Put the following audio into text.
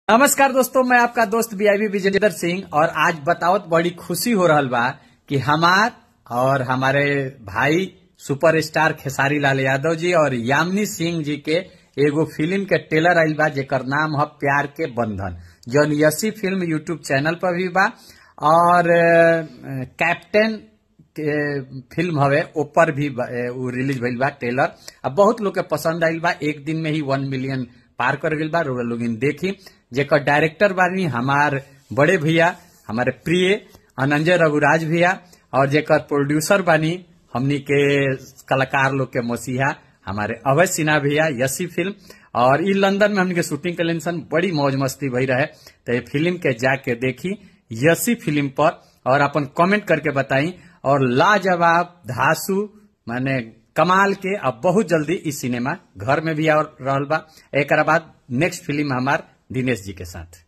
नमस्कार दोस्तों, मैं आपका दोस्त बीआईबी विजेंद्र सिंह और आज बताओ बड़ी खुशी हो रहा बा कि हमार और हमारे भाई सुपरस्टार खेसारी लाल यादव जी और यामिनी सिंह जी के एगो फिल्म के ट्रेलर आइल बा जेकर नाम है प्यार के बंधन, जौन यसी फिल्म यूट्यूब चैनल पर भी बा और कैप्टन फिल्म हवे ऊपर भी रिलीज भइल बा ट्रेलर। अब बहुत लोग के पसंद आइल बा, एक दिन में ही 1 मिलियन पार कर गइल बा। लोग देखी जेकर डायरेक्टर बानी हमार बड़े भैया हमारे प्रिय अनंजय रघुराज भैया और जेकर प्रोड्यूसर बानी हमनी के कलाकार लोग के मसीहा हमारे अभय सिन्हा भैया यसी फिल्म। और ई लंदन में हमनी के शूटिंग कलेंसन बड़ी मौज मस्ती भई रहे, तो ये फिल्म के जाके देखी यसी फिल्म पर और अपन कमेंट करके बताई। और लाजवाब धासु माने कमाल के अब बहुत जल्दी इस सिनेमा घर में भी आ रहल बा। एक बाद नेक्स्ट फिल्म हमार दिनेश जी के साथ।